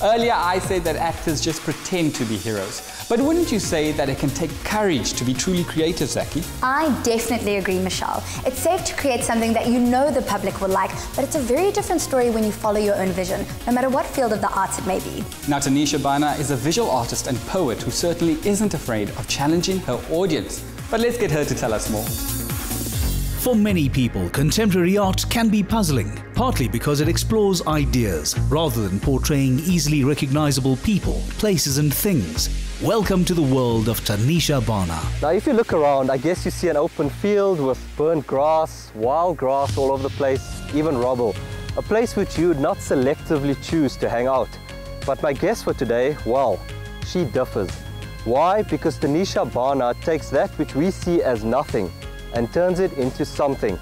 Earlier I said that actors just pretend to be heroes, but wouldn't you say that it can take courage to be truly creative, Zaki? I definitely agree, Michelle. It's safe to create something that you know the public will like, but it's a very different story when you follow your own vision, no matter what field of the arts it may be. Now, Tanisha Bhana is a visual artist and poet who certainly isn't afraid of challenging her audience. But let's get her to tell us more. For many people, contemporary art can be puzzling, partly because it explores ideas rather than portraying easily recognizable people, places and things. Welcome to the world of Tanisha Bhana. Now if you look around, I guess you see an open field with burnt grass, wild grass all over the place, even rubble. A place which you would not selectively choose to hang out. But my guest for today, well, she differs. Why? Because Tanisha Bhana takes that which we see as nothing and turns it into something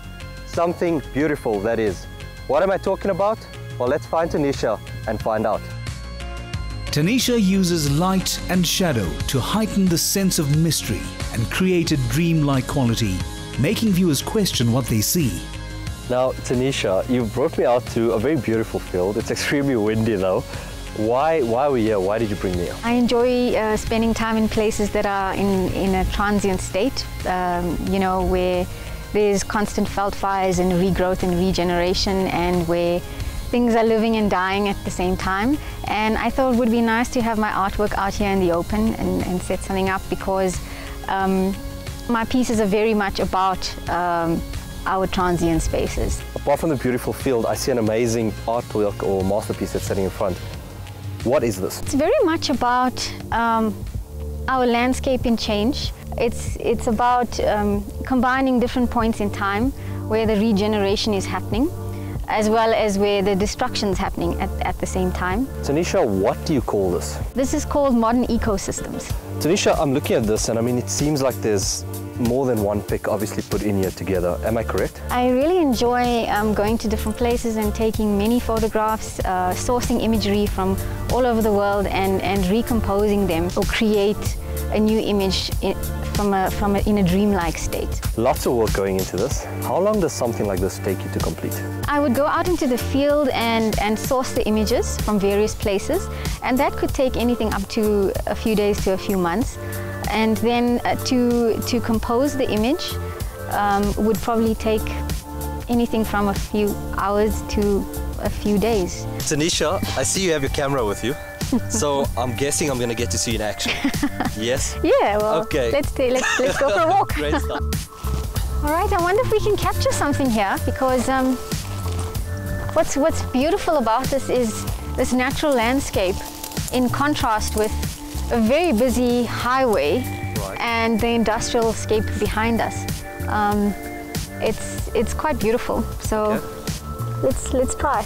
beautiful, that is. What am I talking about? Well, let's find Tanisha and find out. Tanisha uses light and shadow to heighten the sense of mystery and create a dreamlike quality, making viewers question what they see. Now, Tanisha, you brought me out to a very beautiful field. It's extremely windy though. Why are we here? Why did you bring me here? I enjoy spending time in places that are in a transient state, you know, where there's constant veld fires and regrowth and regeneration, and where things are living and dying at the same time. And I thought it would be nice to have my artwork out here in the open and set something up, because my pieces are very much about our transient spaces. Apart from the beautiful field, I see an amazing artwork or masterpiece that's sitting in front. What is this? It's very much about our landscape in change. It's about combining different points in time where the regeneration is happening, as well as where the destruction is happening at the same time. Tanisha, what do you call this? This is called modern ecosystems. Tanisha, I'm looking at this and I mean, it seems like there's more than one pic obviously put in here together. Am I correct? I really enjoy going to different places and taking many photographs, sourcing imagery from all over the world and recomposing them, or create a new image in a dreamlike state. Lots of work going into this. How long does something like this take you to complete? I would go out into the field and source the images from various places, and that could take anything up to a few days to a few months. And then to compose the image would probably take anything from a few hours to a few days. Tanisha, I see you have your camera with you. So I'm guessing I'm going to get to see you in action. Yes? Yeah, well, okay. Let's go for a walk. Great stuff. All right, I wonder if we can capture something here, because what's beautiful about this is this natural landscape in contrast with a very busy highway, right, and the industrial scape behind us. It's quite beautiful. So okay, let's try.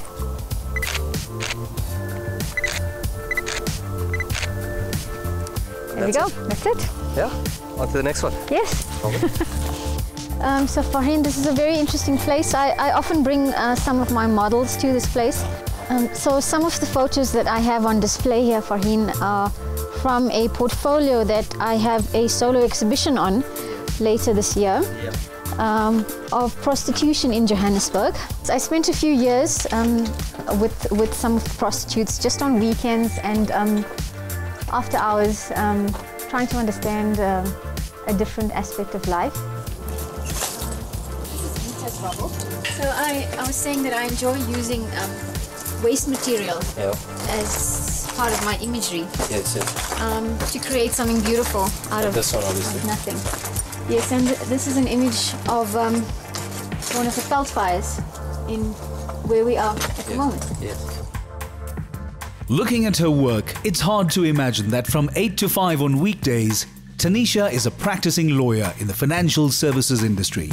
There we go. That's it. Yeah. On to the next one. Yes. So Farheen, this is a very interesting place. I often bring some of my models to this place. So some of the photos that I have on display here, Farheen, are from a portfolio that I have a solo exhibition on later this year. Yep. Of prostitution in Johannesburg. So I spent a few years with some of the prostitutes just on weekends and after hours, trying to understand a different aspect of life. This is rubble. So I was saying that I enjoy using waste material as part of my imagery. Yes, yes. To create something beautiful out of this one, obviously. Nothing. Yes, and this is an image of one of the veld fires in where we are at the moment. Yes. Looking at her work, it's hard to imagine that from 8 to 5 on weekdays, Tanisha is a practicing lawyer in the financial services industry.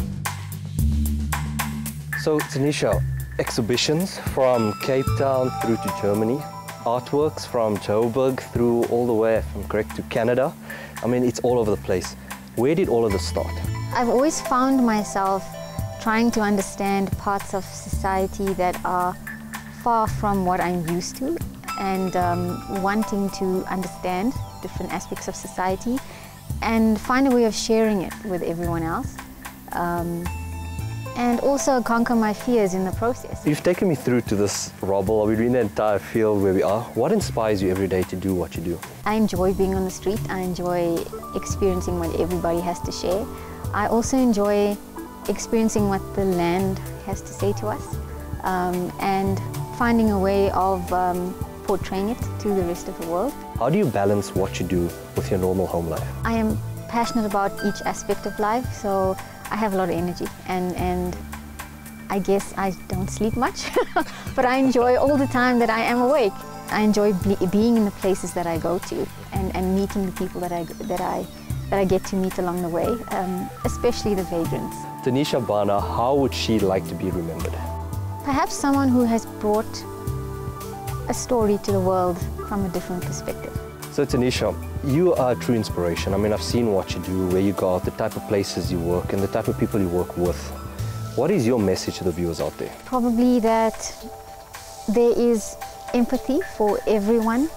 So, Tanisha, exhibitions from Cape Town through to Germany, artworks from Joburg through all the way, if I'm correct, to Canada. I mean, it's all over the place. Where did all of this start? I've always found myself trying to understand parts of society that are far from what I'm used to, and wanting to understand different aspects of society and find a way of sharing it with everyone else. and also conquer my fears in the process. You've taken me through to this rubble. We're in the entire field where we are. What inspires you every day to do what you do? I enjoy being on the street. I enjoy experiencing what everybody has to share. I also enjoy experiencing what the land has to say to us, and finding a way of portraying it to the rest of the world. How do you balance what you do with your normal home life? I am passionate about each aspect of life, so I have a lot of energy, and I guess I don't sleep much, but I enjoy all the time that I am awake. I enjoy being in the places that I go to and meeting the people that I get to meet along the way, especially the vagrants. Tanisha Bhana, how would she like to be remembered? Perhaps someone who has brought a story to the world from a different perspective. So Tanisha, you are a true inspiration. I mean, I've seen what you do, where you go out, the type of places you work, and the type of people you work with. What is your message to the viewers out there? Probably that there is empathy for everyone,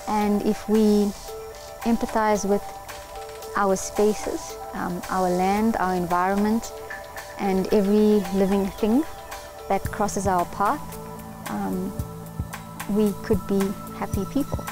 and if we empathize with our spaces, our land, our environment, and every living thing that crosses our path, we could be happy people.